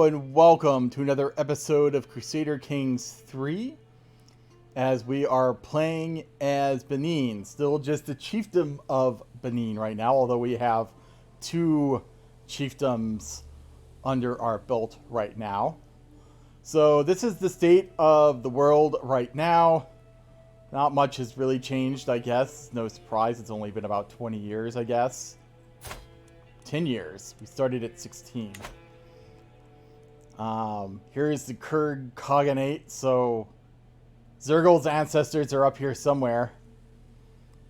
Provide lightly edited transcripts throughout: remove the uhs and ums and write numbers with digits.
and welcome to another episode of Crusader Kings 3, as we are playing as Benin. Still just the Chiefdom of Benin right now, although we have two chiefdoms under our belt right now. So this is the state of the world right now. Not much has really changed, I guess. No surprise, it's only been about 20 years, I guess. 10 years. We started at 16. Here's the Kurd Khaganate. So Zergul's ancestors are up here somewhere.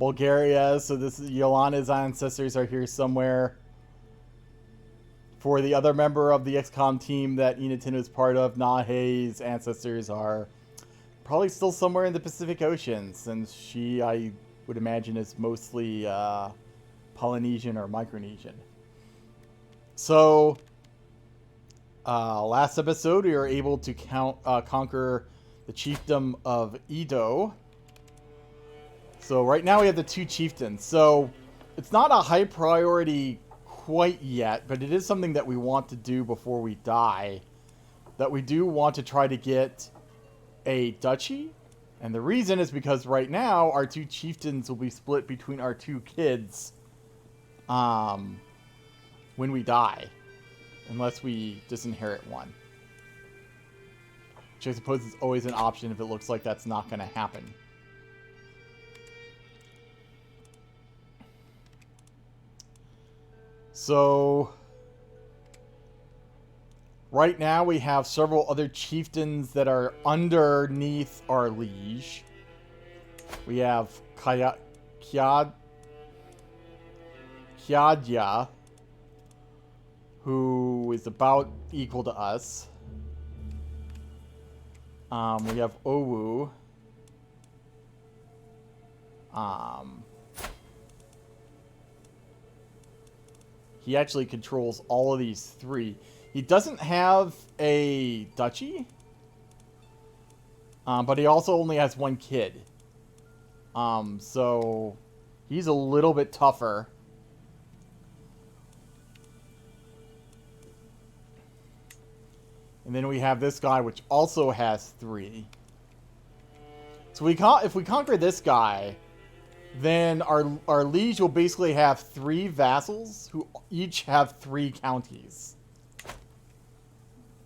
Bulgaria, so this is Yolana's ancestors are here somewhere. For the other member of the XCOM team that Enatin was part of, Nahe's ancestors are probably still somewhere in the Pacific Ocean, since she, I would imagine, is mostly Polynesian or Micronesian. So, last episode we were able to conquer the Chiefdom of Edo. So right now we have the two chieftains. So it's not a high priority quite yet, but it is something that we want to do before we die. That we do want to try to get a duchy. And the reason is because right now our two chieftains will be split between our two kids when we die. Unless we disinherit one. Which I suppose is always an option if it looks like that's not going to happen. So, right now we have several other chieftains that are underneath our liege. We have Kyadya, who is about equal to us. We have Owu. He actually controls all of these three. He doesn't have a duchy, but he also only has one kid. So he's a little bit tougher. And then we have this guy, which also has three. So if we conquer this guy, then our liege will basically have three vassals who each have three counties.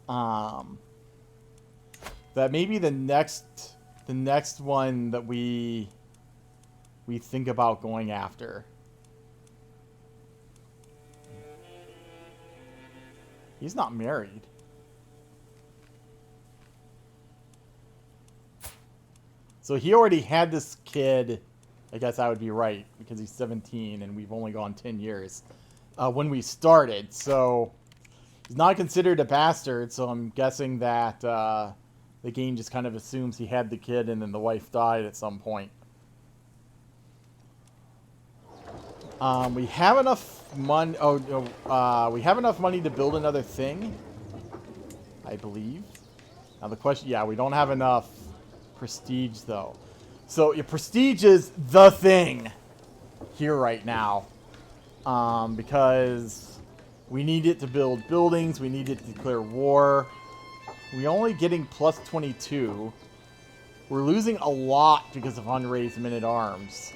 That may be the next one that we think about going after. He's not married. So he already had this kid. I guess I would be right, because he's 17 and we've only gone 10 years when we started. So he's not considered a bastard, so I'm guessing that the game just kind of assumes he had the kid and then the wife died at some point. We have enough money. We have enough money to build another thing, I believe. Now the question, yeah, we don't have enough prestige though. So your prestige is the thing here right now, because we need it to build buildings. We need it to declare war. We're only getting plus 22. We're losing a lot because of unraised men-at-arms.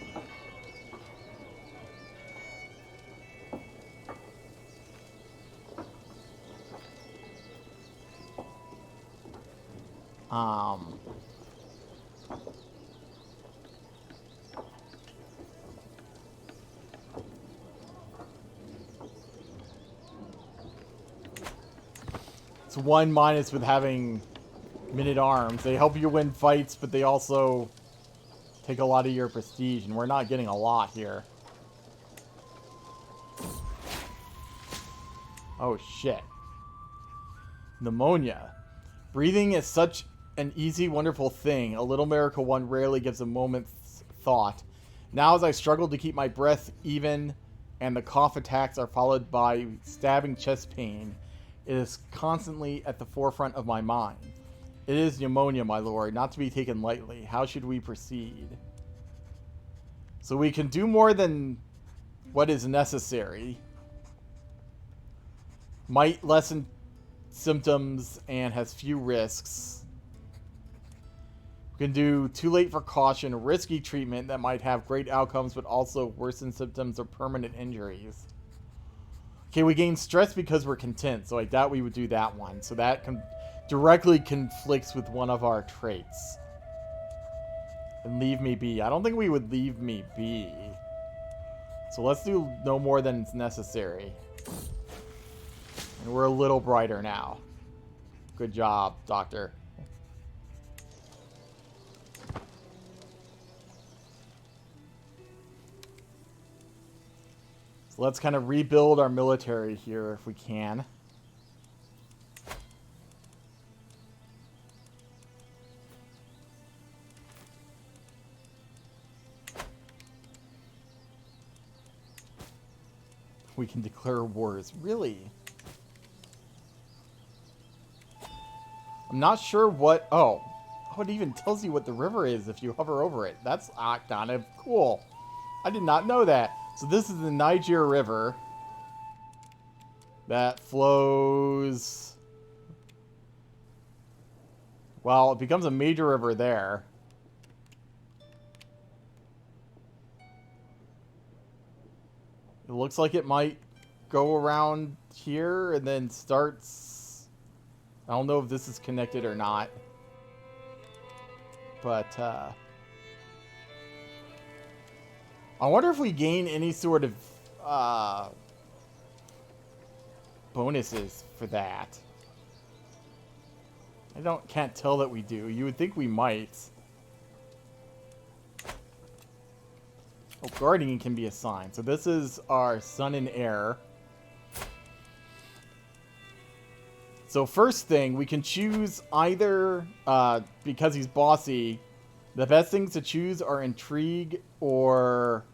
It's one minus with having men-at-arms. They help you win fights, but they also take a lot of your prestige, and we're not getting a lot here. Oh, shit. Pneumonia. Breathing is such an easy, wonderful thing. A little miracle one rarely gives a moment's thought. Now as I struggle to keep my breath even, and the cough attacks are followed by stabbing chest pain, it is constantly at the forefront of my mind. It is pneumonia, my lord, not to be taken lightly. How should we proceed? So we can do more than what is necessary. Might lessen symptoms and has few risks. We can do too late for caution, risky treatment that might have great outcomes but also worsen symptoms or permanent injuries. Okay, we gain stress because we're content, so I doubt we would do that one. So that directly conflicts with one of our traits. And leave me be. I don't think we would leave me be. So let's do no more than is necessary. And we're a little brighter now. Good job, Doctor. So let's kind of rebuild our military here if we can. We can declare wars. Really? I'm not sure what... Oh, it even tells you what the river is if you hover over it. That's kind of cool. I did not know that. So this is the Niger River that flows... Well, it becomes a major river there. It looks like it might go around here and then starts... I don't know if this is connected or not. But, I wonder if we gain any sort of, bonuses for that. Can't tell that we do. You would think we might. Oh, guardian can be assigned. So this is our son and heir. So first thing, we can choose either, because he's bossy, the best things to choose are intrigue or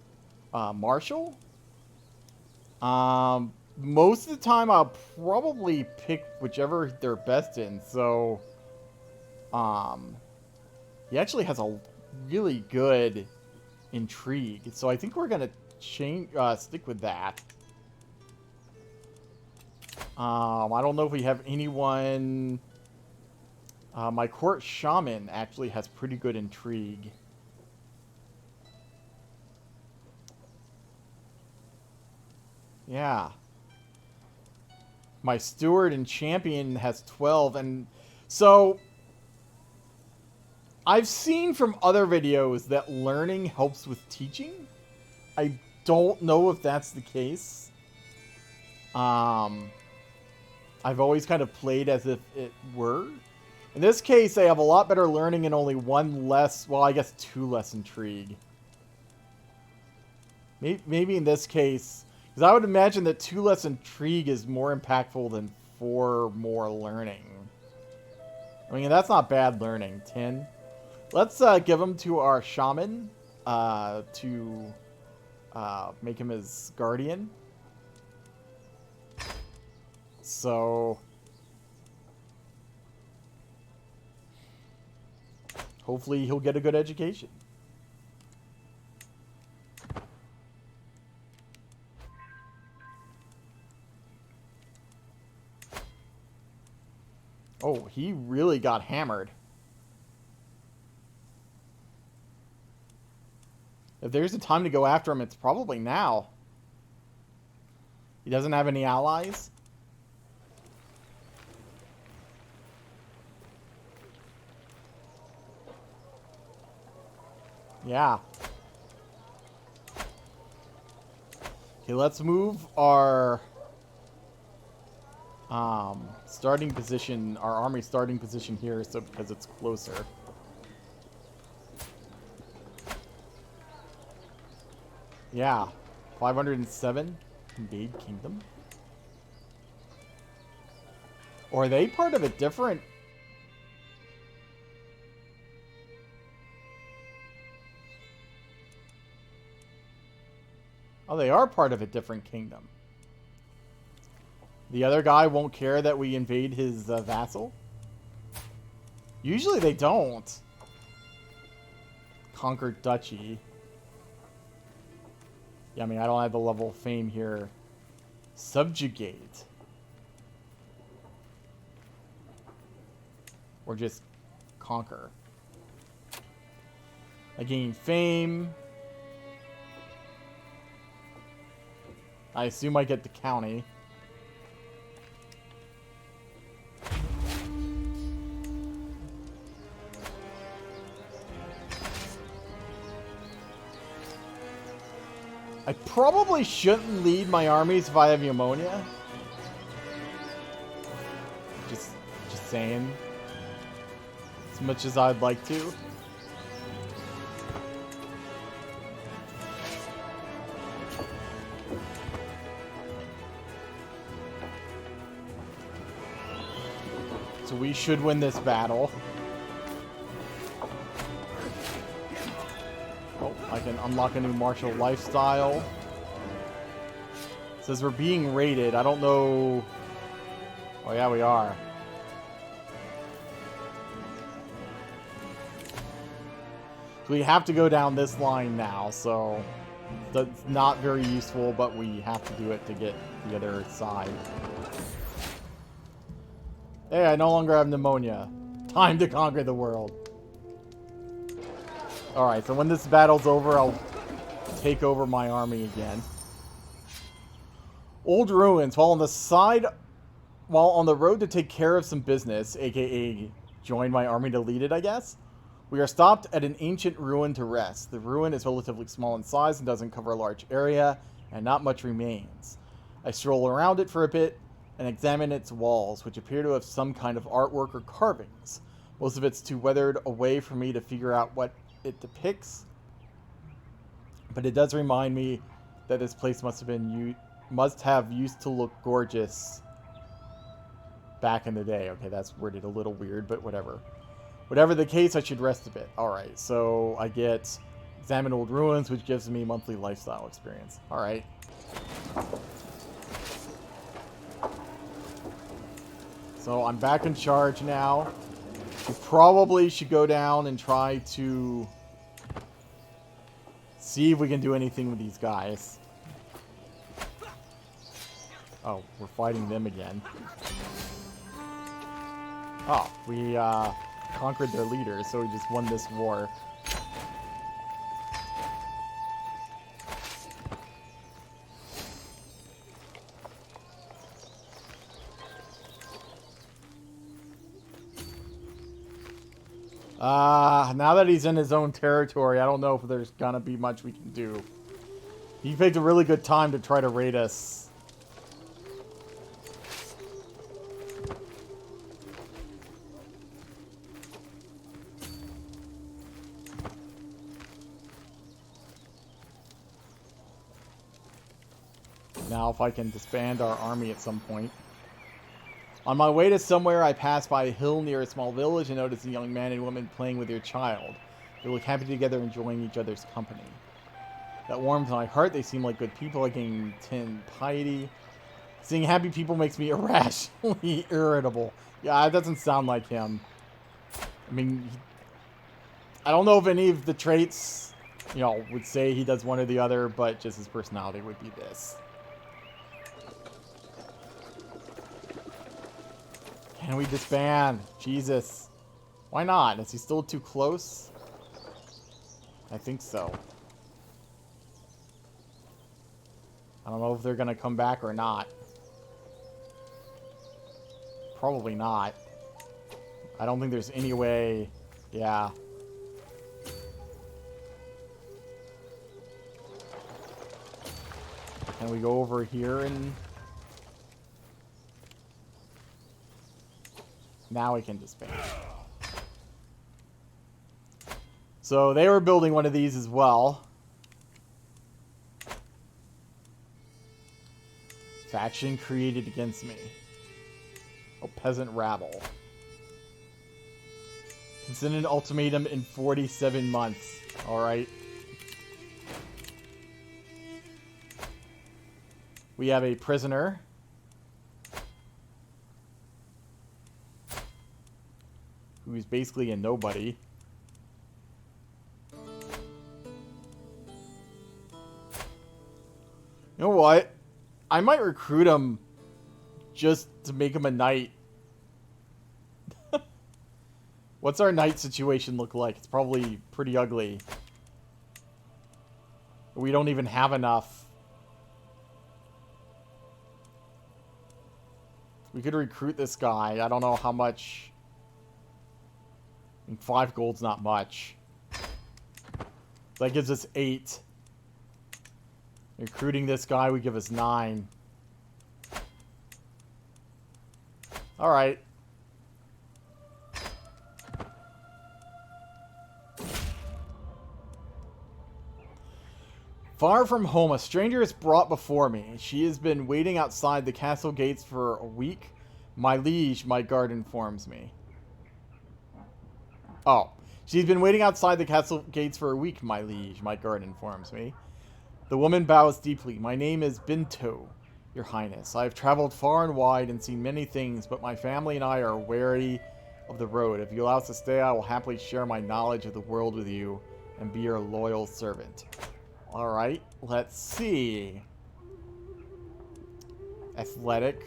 martial. Most of the time I'll probably pick whichever they're best in. So he actually has a really good intrigue. So I think we're going to stick with that. I don't know if we have anyone... my court shaman actually has pretty good intrigue. Yeah. My steward and champion has 12. And so... I've seen from other videos that learning helps with teaching. I don't know if that's the case. I've always kind of played as if it were. In this case, I have a lot better learning and only one less, well, I guess 2 less intrigue. Maybe in this case, because I would imagine that 2 less intrigue is more impactful than 4 more learning. I mean, that's not bad learning. 10. Let's give him to our shaman to make him his guardian. So, hopefully he'll get a good education. Oh, he really got hammered. If there's a time to go after him, it's probably now. He doesn't have any allies. Yeah. Okay, let's move our starting position, our army starting position here, so because it's closer. Yeah, 507 invade kingdom. Or are they part of a different? Oh, they are part of a different kingdom. The other guy won't care that we invade his vassal? Usually they don't. Conquered duchy. Yeah, I mean, I don't have the level of fame here. Subjugate. Or just conquer. I gain fame. I assume I get the county. I probably shouldn't lead my armies if I have pneumonia. Just saying. As much as I'd like to. So we should win this battle. Oh, I can unlock a new martial lifestyle. It says we're being raided. I don't know. Oh yeah, we are. So we have to go down this line now, so that's not very useful, but we have to do it to get the other side. Hey, I no longer have pneumonia. Time to conquer the world. Alright, so when this battle's over, I'll take over my army again. Old ruins. While on the road to take care of some business, aka join my army to lead it, I guess, we are stopped at an ancient ruin to rest. The ruin is relatively small in size and doesn't cover a large area, and not much remains. I stroll around it for a bit and examine its walls, which appear to have some kind of artwork or carvings. Most of it's too weathered away for me to figure out what it depicts, but it does remind me that this place must have used to look gorgeous back in the day. Okay, that's worded a little weird, but whatever. Whatever the case, I should rest a bit. Alright, so I get examine old ruins, which gives me monthly lifestyle experience. Alright. So I'm back in charge now. We probably should go down and try to see if we can do anything with these guys. Oh, we're fighting them again. Oh, we conquered their leaders, so we just won this war. Now that he's in his own territory, I don't know if there's gonna be much we can do. He picked a really good time to try to raid us. Now if I can disband our army at some point. On my way to somewhere, I pass by a hill near a small village and notice a young man and woman playing with their child. They look happy together, enjoying each other's company. That warms my heart. They seem like good people. I gain 10 piety. Seeing happy people makes me irrationally irritable. Yeah, it doesn't sound like him. I mean, I don't know if any of the traits, you know, would say he does one or the other, but just his personality would be this. Can we disband? Jesus. Why not? Is he still too close? I think so. I don't know if they're going to come back or not. Probably not. I don't think there's any way. Yeah. Can we go over here and... Now we can disband. So they were building one of these as well. Faction created against me. Oh, peasant rabble. Consider an ultimatum in 47 months. Alright. We have a prisoner. Who's basically a nobody. You know what? I might recruit him just to make him a knight. What's our night situation look like? It's probably pretty ugly. We don't even have enough. We could recruit this guy. I don't know how much. I mean, 5 gold's not much. That gives us 8. Recruiting this guy would give us 9. Alright. Far from home, a stranger is brought before me. She has been waiting outside the castle gates for a week. My liege, my guard informs me. Oh. She's been waiting outside the castle gates for a week, my liege, my guard informs me. The woman bows deeply. My name is Binto, your highness. I have traveled far and wide and seen many things, but my family and I are wary of the road. If you allow us to stay, I will happily share my knowledge of the world with you and be your loyal servant. Alright, let's see. Athletic.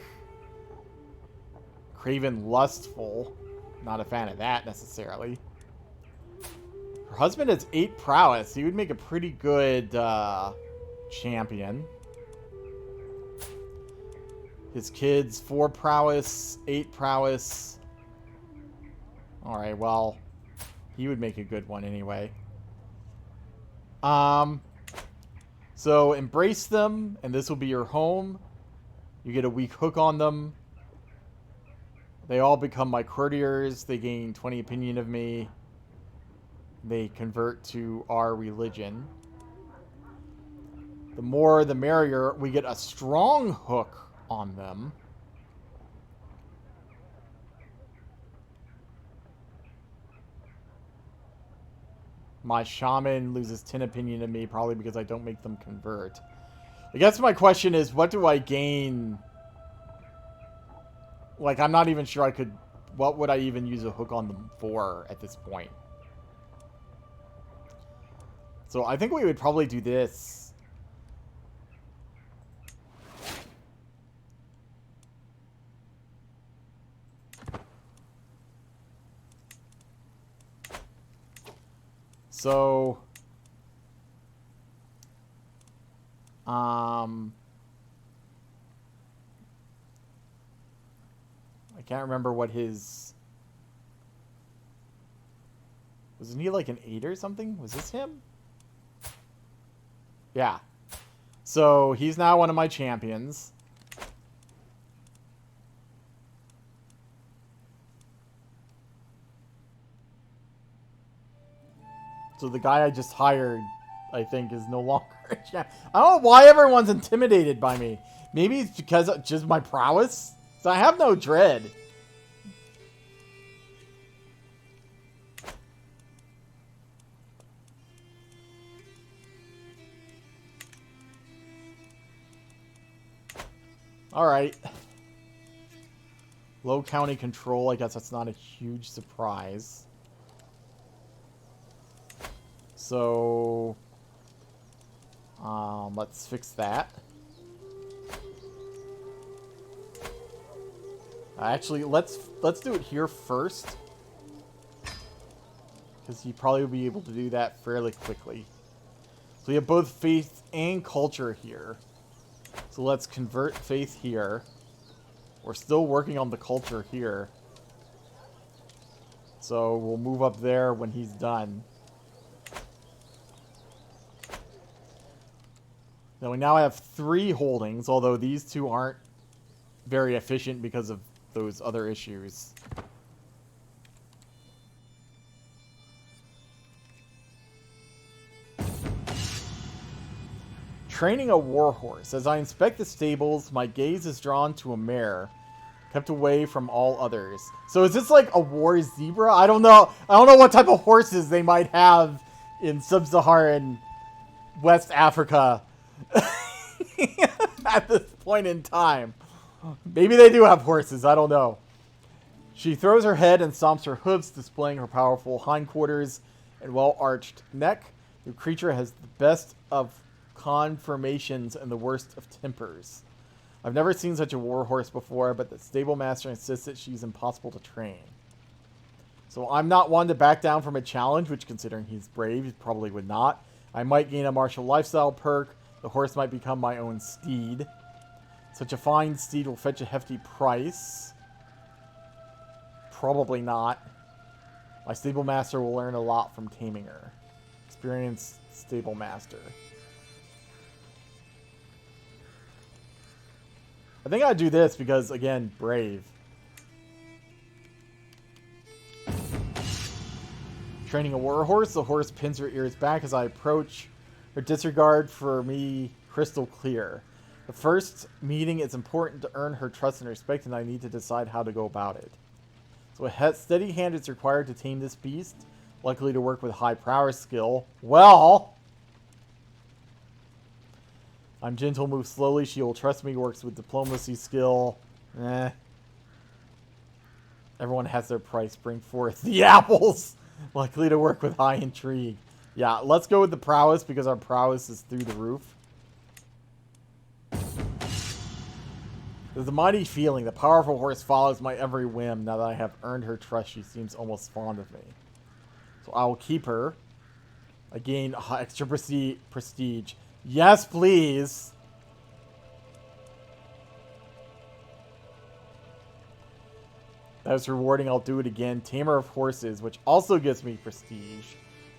Craven Lustful. Not a fan of that, necessarily. Her husband has 8 prowess. He would make a pretty good champion. His kids, 4 prowess, 8 prowess. Alright, well, he would make a good one anyway. So embrace them, and this will be your home. You get a weak hook on them. They all become my courtiers. They gain 20 opinion of me. They convert to our religion. The more the merrier. We get a strong hook on them. My shaman loses 10 opinion of me, probably because I don't make them convert. I guess my question is, what do I gain? Like, I'm not even sure I could... What would I even use a hook on them for at this point? So I think we would probably do this. So... I can't remember what his... Wasn't he like an 8 or something? Was this him? Yeah. So he's now one of my champions. So the guy I just hired, I think, is no longer a champion. I don't know why everyone's intimidated by me. Maybe it's because of just my prowess? So I have no dread. Alright. Low county control. I guess that's not a huge surprise. So... let's fix that. Actually, let's do it here first. Because he probably will be able to do that fairly quickly. So we have both faith and culture here. So let's convert faith here. We're still working on the culture here. So we'll move up there when he's done. Now we now have 3 holdings, although these 2 aren't very efficient because of those other issues. Training a warhorse. As I inspect the stables, my gaze is drawn to a mare, kept away from all others. So is this like a war zebra? I don't know. I don't know what type of horses they might have in Sub-Saharan West Africa at this point in time. Maybe they do have horses. I don't know. She throws her head and stomps her hooves, displaying her powerful hindquarters and well-arched neck. The creature has the best of conformations and the worst of tempers. I've never seen such a warhorse before, but the stable master insists that she's impossible to train. So I'm not one to back down from a challenge, which considering he's brave, he probably would not. I might gain a martial lifestyle perk. The horse might become my own steed. Such a fine steed will fetch a hefty price. Probably not. My stable master will learn a lot from taming her. Experienced stable master. I think I'd do this because, again, brave. Training a war horse. The horse pins her ears back as I approach. Her disregard for me crystal clear. The first meeting, it's important to earn her trust and respect, and I need to decide how to go about it. So a steady hand is required to tame this beast. Likely to work with high prowess skill. Well, I'm gentle, move slowly. She will trust me. Works with diplomacy skill. Everyone has their price. Bring forth the apples. Likely to work with high intrigue. Yeah, let's go with the prowess because our prowess is through the roof. There's a mighty feeling. The powerful horse follows my every whim. Now that I have earned her trust, she seems almost fond of me. So I will keep her. I gain extra prestige. Yes, please. That was rewarding. I'll do it again. Tamer of Horses, which also gives me prestige.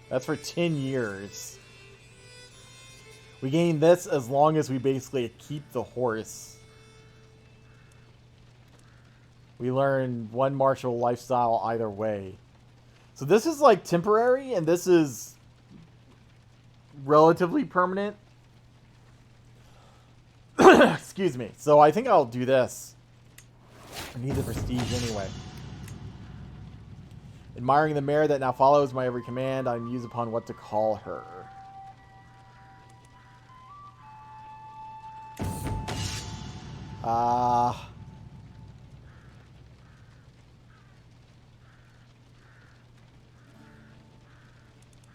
That's for 10 years. We gain this as long as we basically keep the horse. We learn one martial lifestyle either way. So this is like temporary, and this is relatively permanent. Excuse me. So I think I'll do this. I need the prestige anyway. Admiring the mare that now follows my every command, I muse upon what to call her.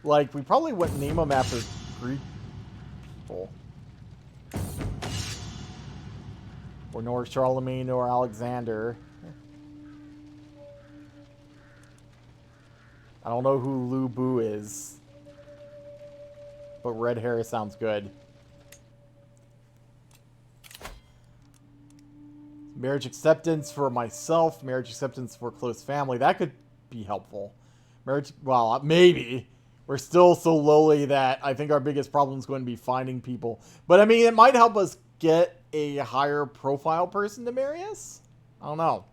Like, we probably wouldn't name them after Greek people. Or nor Charlemagne nor Alexander. I don't know who Lu Bu is. But red hair sounds good. Marriage acceptance for myself. Marriage acceptance for close family. That could be helpful. Marriage, well, maybe. We're still so lowly that I think our biggest problem is going to be finding people. But I mean, it might help us get a higher profile person to marry us? I don't know.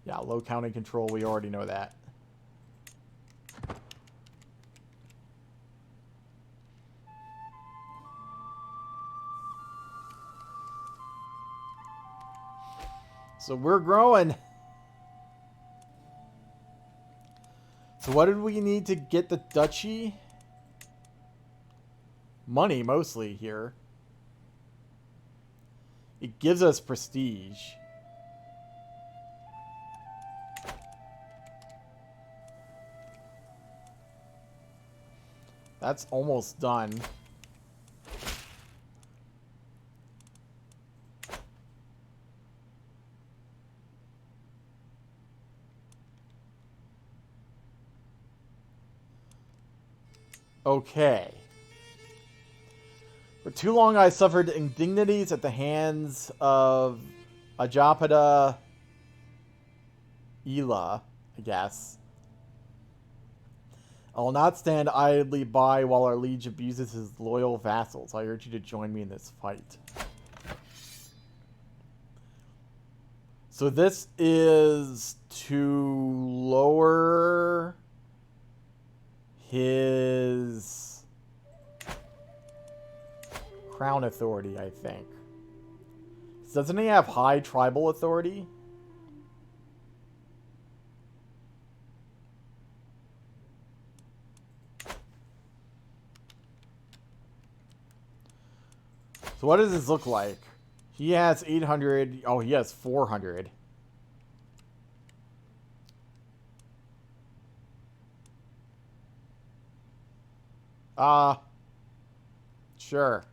Yeah, low county control, we already know that. So we're growing. So what did we need to get the duchy? Money, mostly, here. It gives us prestige. That's almost done. Okay. For too long I suffered indignities at the hands of Ajapada Ela, I guess. I will not stand idly by while our liege abuses his loyal vassals. I urge you to join me in this fight. So this is to lower his crown authority, I think. Doesn't he have high tribal authority? So what does this look like? He has 800. Oh, he has 400. Sure.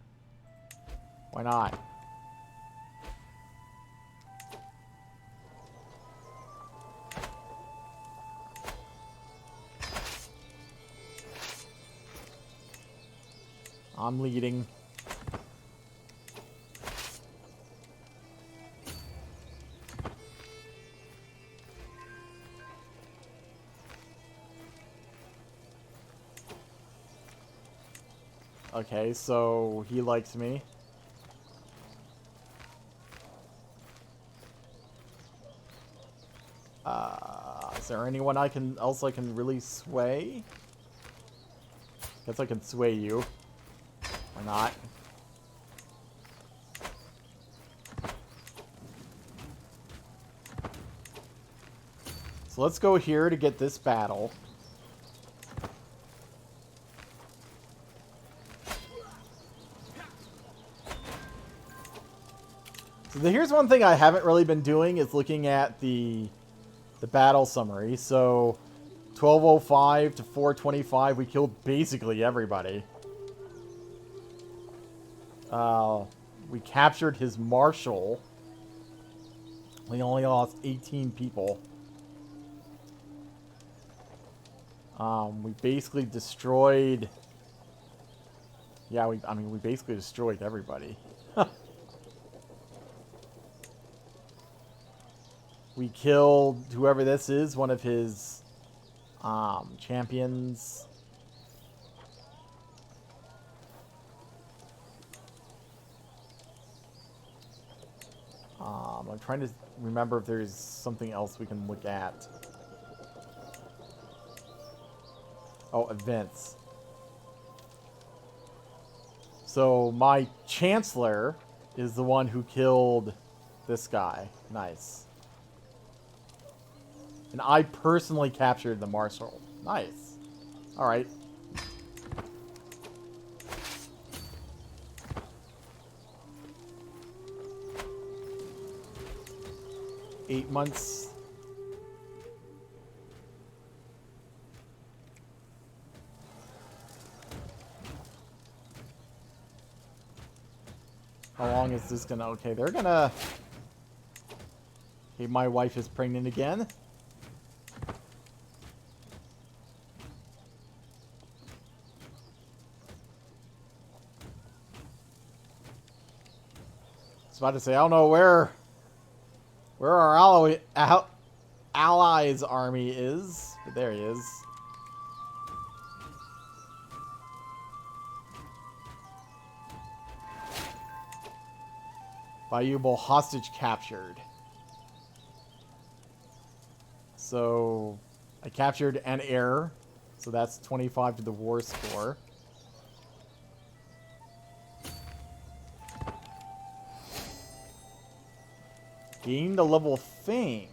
Why not? I'm leading. Okay, so he likes me. Is there anyone else I can really sway? Guess I can sway you. Or not. So let's go here to get this battle. So here's one thing I haven't really been doing is looking at the battle summary. So 1205 to 425, we killed basically everybody. We captured his marshal. We only lost 18 people. We basically destroyed... Yeah, we basically destroyed everybody. We killed whoever this is, one of his champions. I'm trying to remember if there's something else we can look at. Oh, events. So my Chancellor is the one who killed this guy. Nice. And I personally captured the Marshal. Nice. Alright. Eight months. How long is this gonna... Okay, they're gonna... Okay, my wife is pregnant again. I was about to say, I don't know where our allies' army is. But there he is. Valuable hostage captured. So, I captured an heir. So that's 25 to the war score. Gained a level of fame.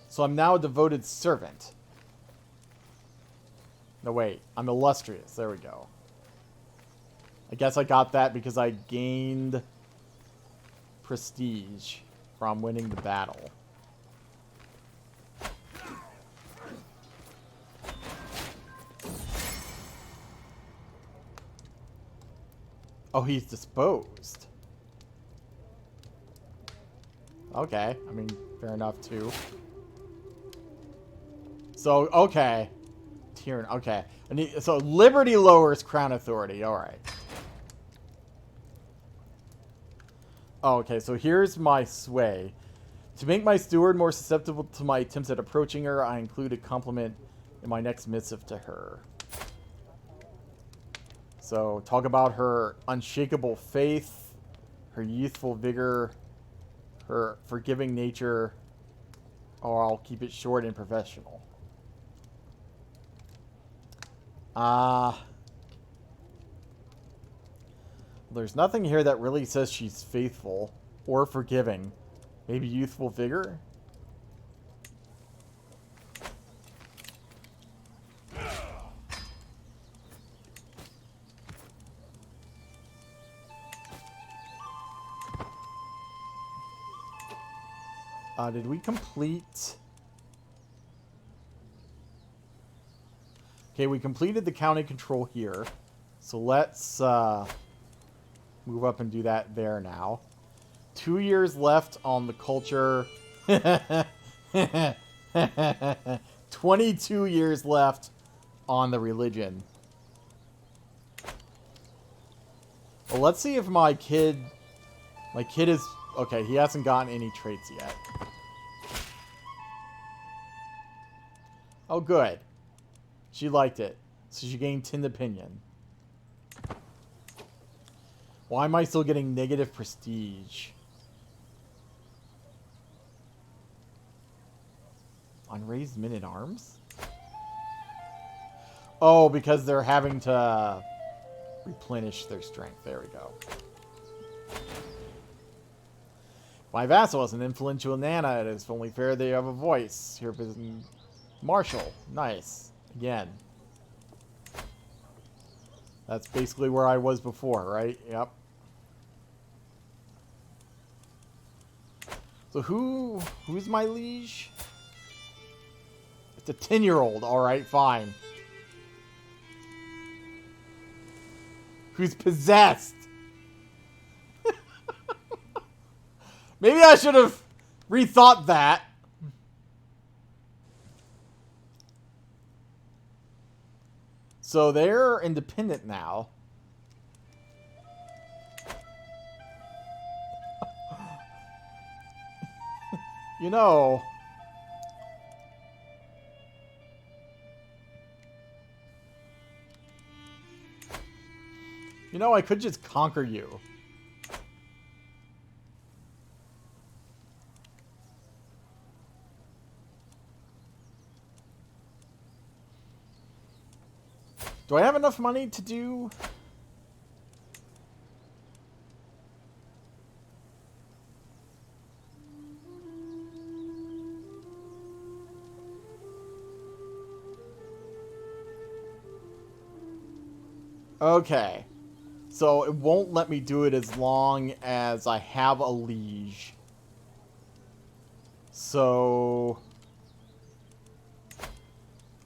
So I'm now a devoted servant. No, wait. I'm illustrious. There we go. I guess I got that because I gained prestige from winning the battle. Oh, he's disposed. Okay, I mean, fair enough, too. So, okay. Tyranny, okay. So, Liberty lowers Crown Authority, alright. Okay, so here's my sway. To make my steward more susceptible to my attempts at approaching her, I include a compliment in my next missive to her. So, talk about her unshakable faith, her youthful vigor, her forgiving nature, or I'll keep it short and professional. There's nothing here that really says she's faithful or forgiving. Maybe youthful vigor? Did we complete... Okay, we completed the county control here. So let's move up and do that there now. 2 years left on the culture. 22 years left on the religion. Well, let's see if my kid is... Okay, he hasn't gotten any traits yet. Oh, good. She liked it. So she gained 10 opinion. Why am I still getting negative prestige? Unraised men-at-arms? Oh, because they're having to replenish their strength. There we go. My vassal is an influential nana. It is only fair they have a voice. Here is Marshall. Nice. Again. That's basically where I was before, right? Yep. So who's my liege? It's a 10-year-old. All right, fine. Who's possessed? Maybe I should have rethought that. So they're independent now. You know... You know, I could just conquer you. Do I have enough money to do... Okay. So it won't let me do it as long as I have a liege. So...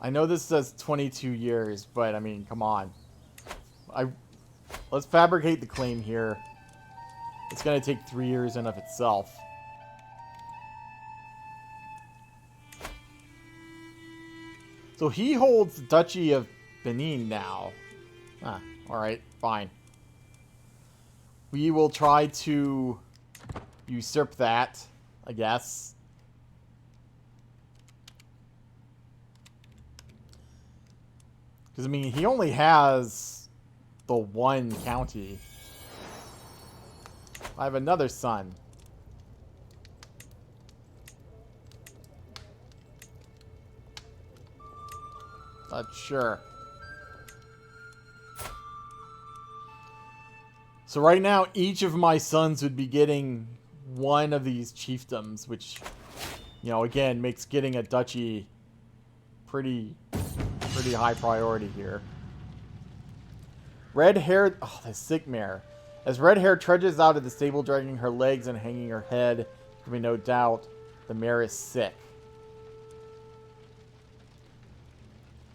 I know this says 22 years, but I mean, come on. Let's fabricate the claim here. It's going to take 3 years in of itself. So he holds the Duchy of Benin now. Ah, alright, fine. We will try to usurp that, I guess. Because, I mean, he only has the one county. I have another son. Sure. So right now, each of my sons would be getting one of these chiefdoms, which, you know, again, makes getting a duchy pretty high priority here. Red-haired... Oh, the sick mare. As Red-Hair trudges out of the stable, dragging her legs and hanging her head, there can be no doubt the mare is sick.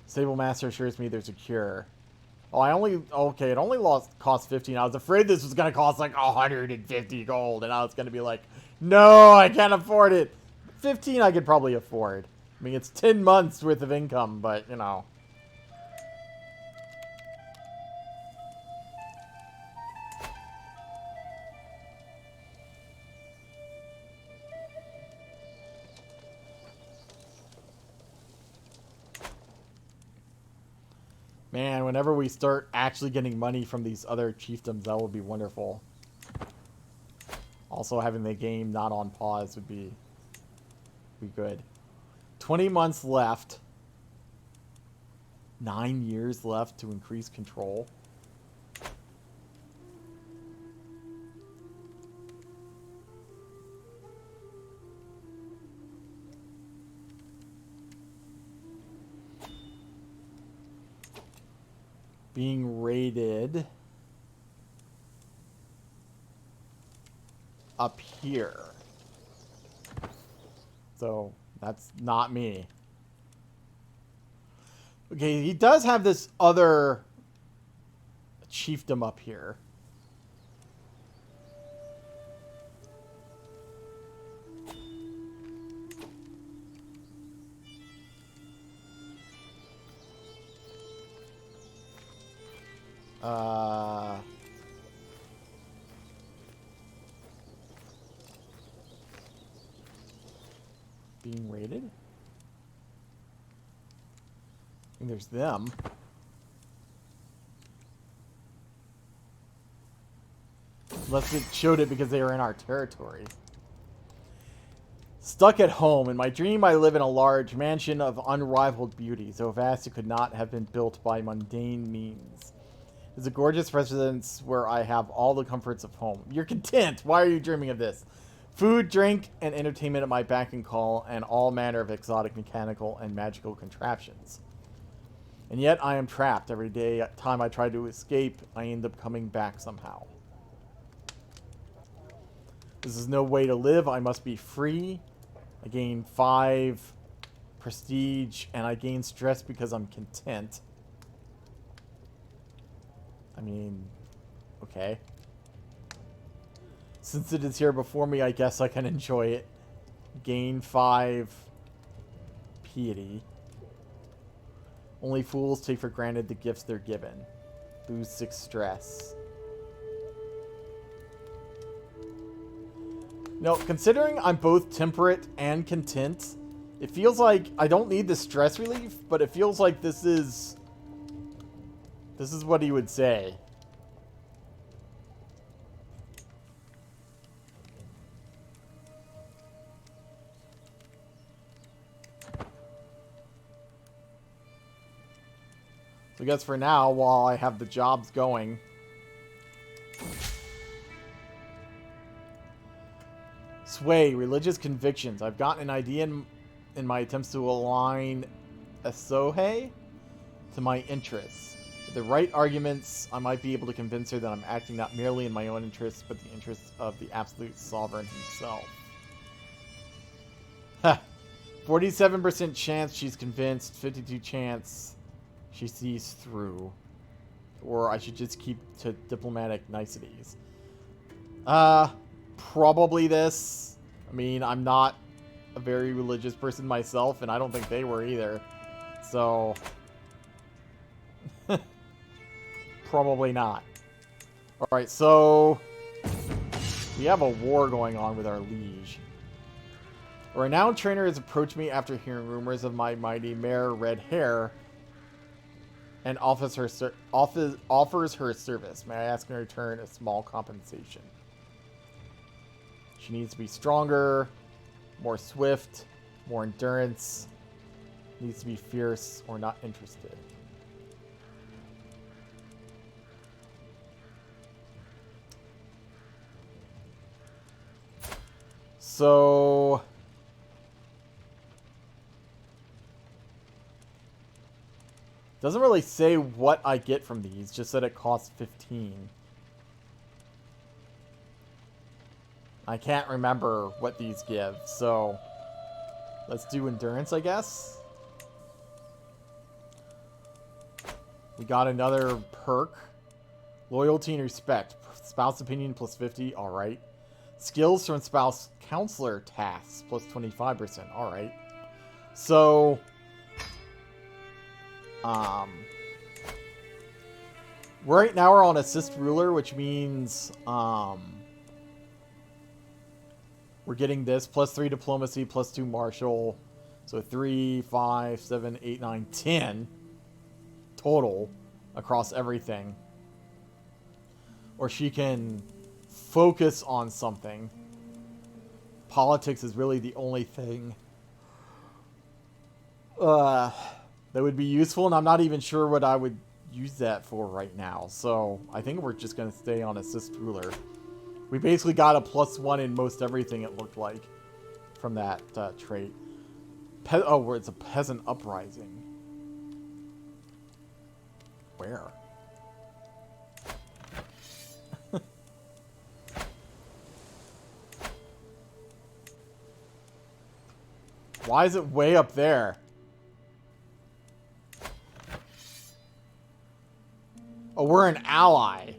Stable master assures me there's a cure. Oh, okay, it only cost 15. I was afraid this was going to cost like 150 gold, and I was going to be like, no, I can't afford it. 15 I could probably afford. I mean, it's 10 months worth of income, but, you know. Man, whenever we start actually getting money from these other chiefdoms, that would be wonderful. Also, having the game not on pause would be good. 20 months left. 9 years left to increase control. Being raided up here. So that's not me. Okay, he does have this other chiefdom up here. being raided? And there's them. Unless it showed it because they were in our territory. Stuck at home. In my dream, I live in a large mansion of unrivaled beauty, so vast it could not have been built by mundane means. It's a gorgeous residence where I have all the comforts of home. You're content. Why are you dreaming of this? Food, drink, and entertainment at my beck and call, and all manner of exotic mechanical and magical contraptions. And yet I am trapped. Every time I try to escape, I end up coming back somehow. This is no way to live. I must be free. I gain 5 prestige, and I gain stress because I'm content. I mean, okay. Since it is here before me, I guess I can enjoy it. Gain 5 piety. Only fools take for granted the gifts they're given. Lose 6 stress. No, considering I'm both temperate and content, it feels like I don't need the stress relief, but it feels like this is what he would say. So I guess for now, while I have the jobs going, sway, religious convictions. I've gotten an idea in my attempts to align Asohe to my interests. With the right arguments, I might be able to convince her that I'm acting not merely in my own interests, but the interests of the absolute sovereign himself. Ha! 47% chance she's convinced, 52% chance she sees through. Or I should just keep to diplomatic niceties. Probably this. I mean, I'm not a very religious person myself, and I don't think they were either. So, probably not. Alright, so we have a war going on with our liege. A renowned trainer has approached me after hearing rumors of my mighty mare Red Hair and offers her service. May I ask in return a small compensation? She needs to be stronger, more swift, more endurance. Needs to be fierce or not interested. So doesn't really say what I get from these, just that it costs 15. I can't remember what these give, so let's do endurance, I guess. We got another perk. Loyalty and respect. Spouse opinion plus 50, alright. Skills from spouse counselor tasks plus 25%, alright. So, right now we're on assist ruler, which means, we're getting this, plus 3 diplomacy, plus 2 martial. So 3, 5, 7, 8, 9, 10 total across everything. Or she can focus on something. Politics is really the only thing that would be useful, and I'm not even sure what I would use that for right now. So I think we're just going to stay on assist ruler. We basically got a +1 in most everything, it looked like, from that trait. Oh, it's a peasant uprising. Where? Why is it way up there? Oh, we're an ally.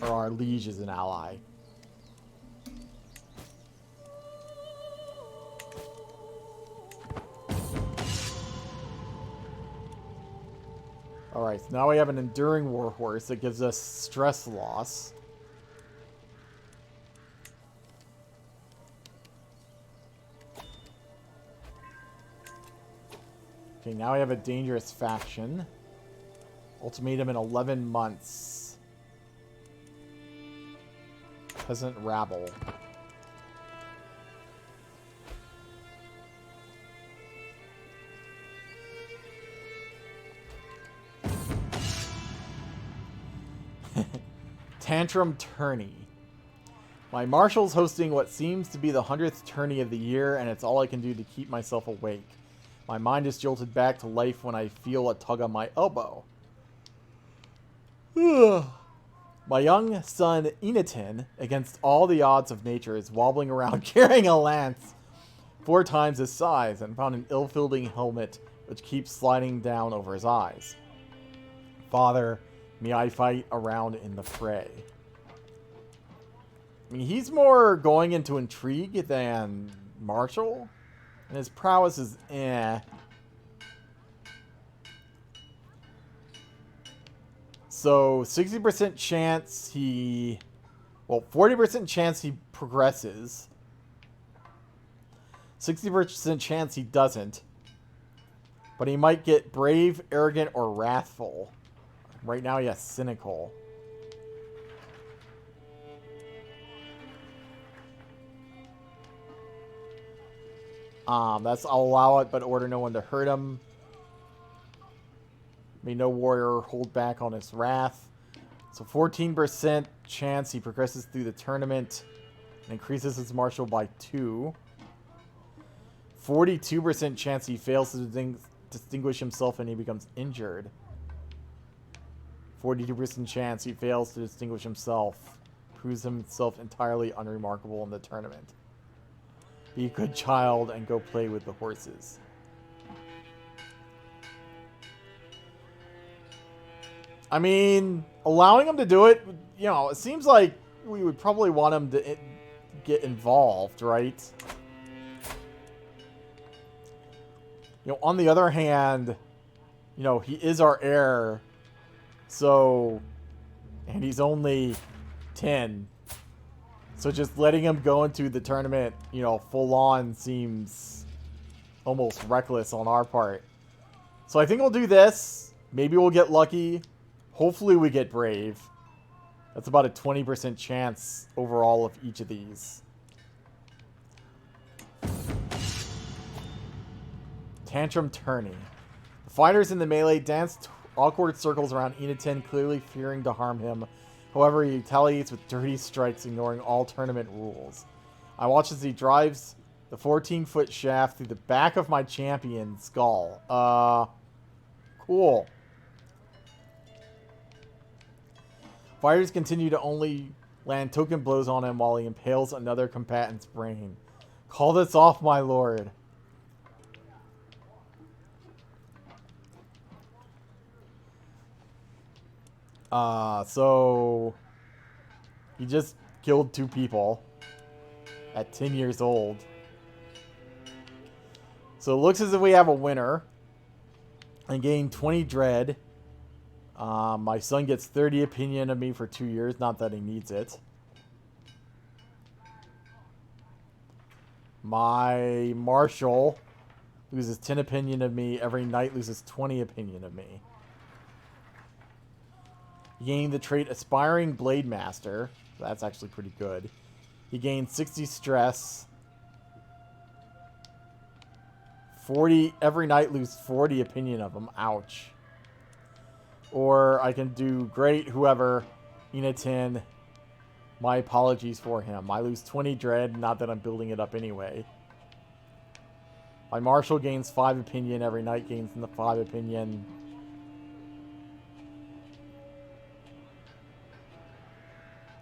Or our liege is an ally. Alright, so now we have an enduring warhorse that gives us stress loss. Okay, now we have a dangerous faction. Ultimatum in 11 months. Peasant rabble. Tantrum Tourney. My marshal's hosting what seems to be the 100th tourney of the year, and it's all I can do to keep myself awake. My mind is jolted back to life when I feel a tug on my elbow. My young son, Enatin, against all the odds of nature, is wobbling around carrying a lance 4 times his size and found an ill-fitting helmet which keeps sliding down over his eyes. Father, may I fight around in the fray. I mean, he's more going into intrigue than martial, and his prowess is eh. So, 60% chance he... Well, 40% chance he progresses. 60% chance he doesn't. But he might get brave, arrogant, or wrathful. Right now he has cynical. That's I'll allow it, but order no one to hurt him. May no warrior hold back on his wrath. So 14% chance he progresses through the tournament and increases his martial by 2. 42% chance he fails to distinguish himself and he becomes injured. 42% chance he fails to distinguish himself, proves himself entirely unremarkable in the tournament. Be a good child and go play with the horses. I mean, allowing him to do it, you know, it seems like we would probably want him to get involved, right? You know, on the other hand, you know, he is our heir, so, and he's only 10. So just letting him go into the tournament, you know, full on seems almost reckless on our part. So I think we'll do this. Maybe we'll get lucky. Hopefully we get brave. That's about a 20% chance overall of each of these. Tantrum Tourney. The fighters in the melee dance awkward circles around Enatin, clearly fearing to harm him. However, he retaliates with dirty strikes, ignoring all tournament rules. I watch as he drives the 14-foot shaft through the back of my champion's skull. Cool. Fighters continue to only land token blows on him while he impales another combatant's brain. Call this off, my lord. So he just killed 2 people at 10 years old. So it looks as if we have a winner. And gain 20 dread. My son gets 30 opinion of me for 2 years. Not that he needs it. My marshal loses 10 opinion of me. Every knight loses 20 opinion of me. He gained the trait Aspiring Blade Master. That's actually pretty good. He gained 60 stress. 40. Every knight loses 40 opinion of him. Ouch. Or I can do great, whoever. Enatin. My apologies for him. I lose 20 dread, not that I'm building it up anyway. My marshal gains 5 opinion. Every knight gains the 5 opinion.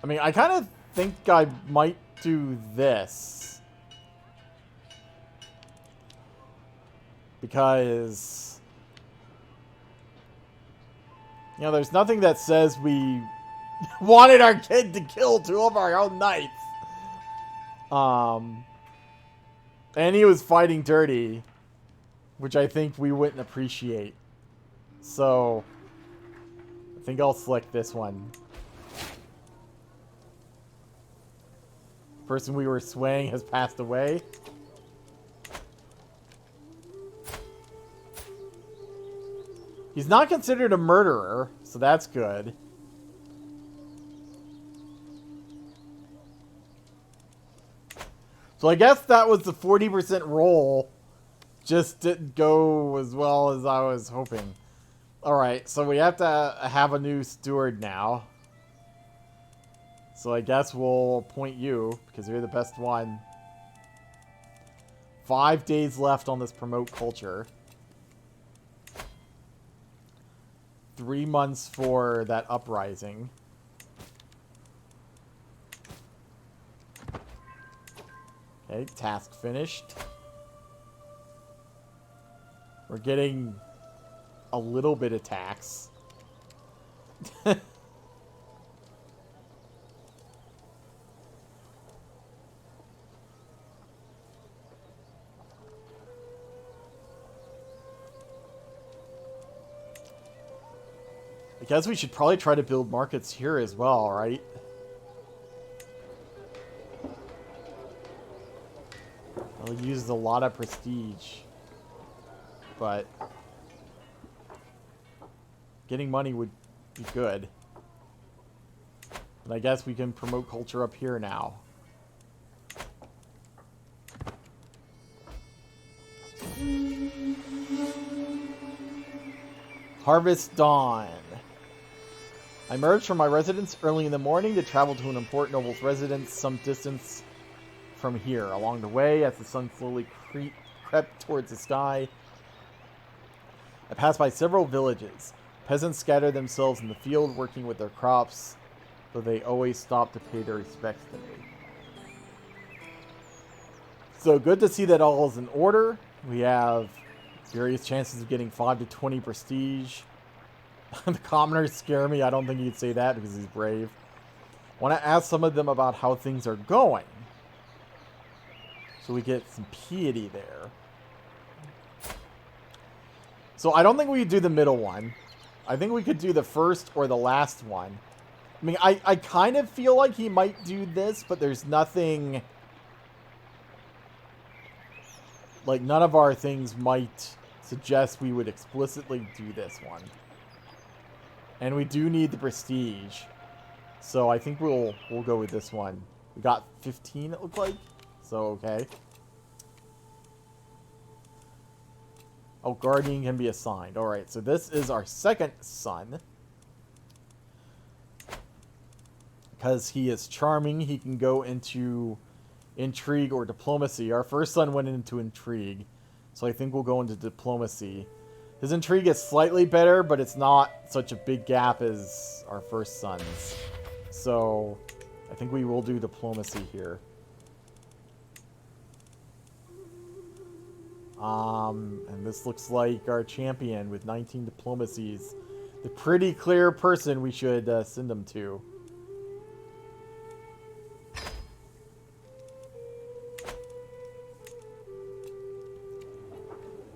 I mean, I kind of think I might do this. Because, you know, there's nothing that says we wanted our kid to kill 2 of our own knights. And he was fighting dirty, which I think we wouldn't appreciate. So, I think I'll select this one. Person we were swaying has passed away. He's not considered a murderer, so that's good. So I guess that was the 40% roll. Just didn't go as well as I was hoping. Alright, so we have to have a new steward now. So I guess we'll appoint you, because you're the best one. 5 days left on this promote culture. 3 months for that uprising. Okay, task finished. We're getting a little bit of tax. I guess we should probably try to build markets here as well, right? I'll use a lot of prestige. But getting money would be good. And I guess we can promote culture up here now. Harvest Dawn. I emerged from my residence early in the morning to travel to an important noble's residence some distance from here. Along the way, as the sun slowly crept towards the sky, I passed by several villages. Peasants scattered themselves in the field working with their crops, though they always stopped to pay their respects to me. So good to see that all is in order. We have various chances of getting 5 to 20 prestige. The commoners scare me. I don't think he'd say that because he's brave. I want to ask some of them about how things are going. So we get some piety there. So I don't think we could do the middle one. I think we could do the first or the last one. I mean, I kind of feel like he might do this, but there's nothing... Like, none of our things might suggest we would explicitly do this one. And we do need the prestige. So I think we'll go with this one. We got 15, it looked like. So, okay. Oh, guardian can be assigned. Alright, so this is our second son. Because he is charming, he can go into intrigue or diplomacy. Our first son went into intrigue. So I think we'll go into diplomacy. His intrigue is slightly better, but it's not such a big gap as our first son's. So I think we will do diplomacy here. And this looks like our champion with 19 diplomacies. The pretty clear person we should send him to.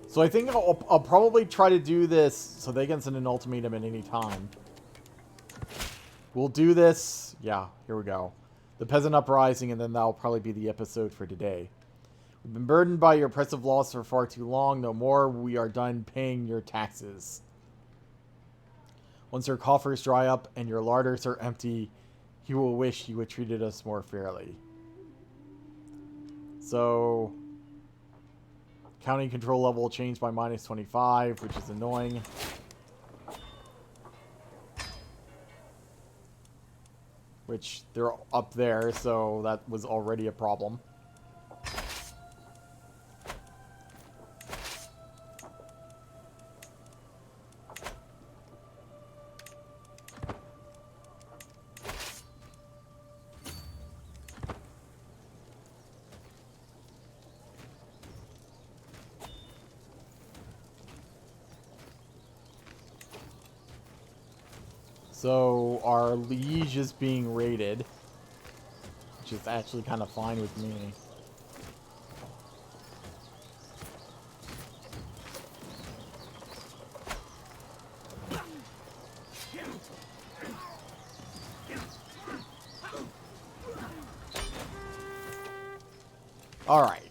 So I think I'll probably try to do this so they can send an ultimatum at any time. We'll do this. Yeah, here we go. The Peasant Uprising, and then that'll probably be the episode for today. We've been burdened by your oppressive laws for far too long. No more. We are done paying your taxes. Once your coffers dry up and your larders are empty, you will wish you had treated us more fairly. So... County control level will change by -25, which is annoying. Which, they're up there, so that was already a problem. So, our liege is being raided, which is actually kind of fine with me. All right.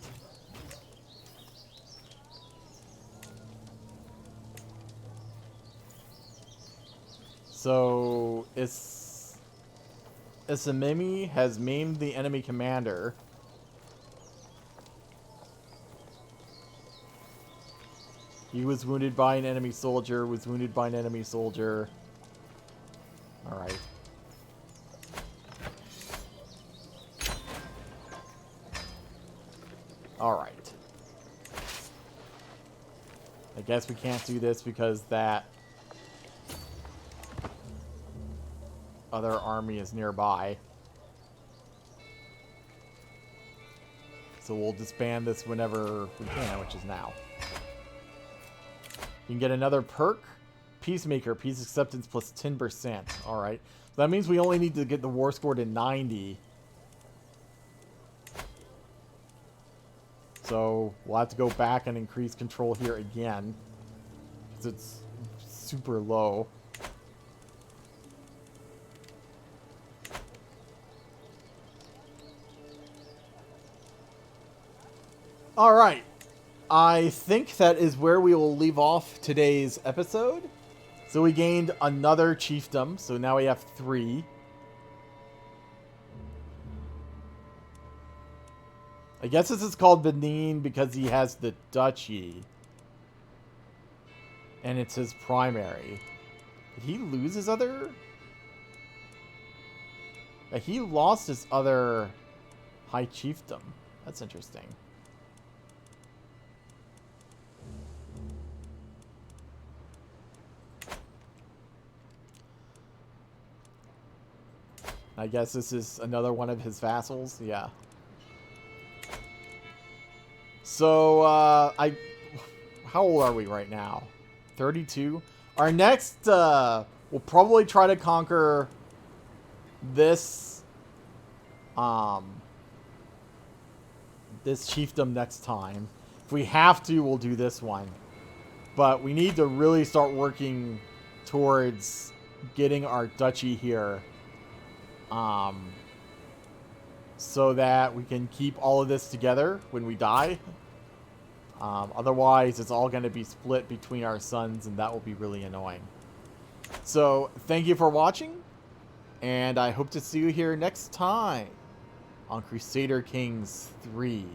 So, Isamimi has maimed the enemy commander. He was wounded by an enemy soldier, Alright. Alright. I guess we can't do this because that other army is nearby. So we'll disband this whenever we can, which is now. You can get another perk. Peacemaker, peace acceptance plus 10%. Alright. So that means we only need to get the war score to 90. So we'll have to go back and increase control here again. Because it's super low. Alright. I think that is where we will leave off today's episode. So we gained another chiefdom. So now we have 3. I guess this is called Benin because he has the duchy. And it's his primary. Did he lose his other? He lost his other high chiefdom. That's interesting. I guess this is another one of his vassals. Yeah. So, how old are we right now? 32? Our next, we'll probably try to conquer this, this chiefdom next time. If we have to, we'll do this one. But we need to really start working towards getting our duchy here. So that we can keep all of this together when we die. Otherwise, it's all going to be split between our sons, and that will be really annoying. So, thank you for watching, and I hope to see you here next time on Crusader Kings 3.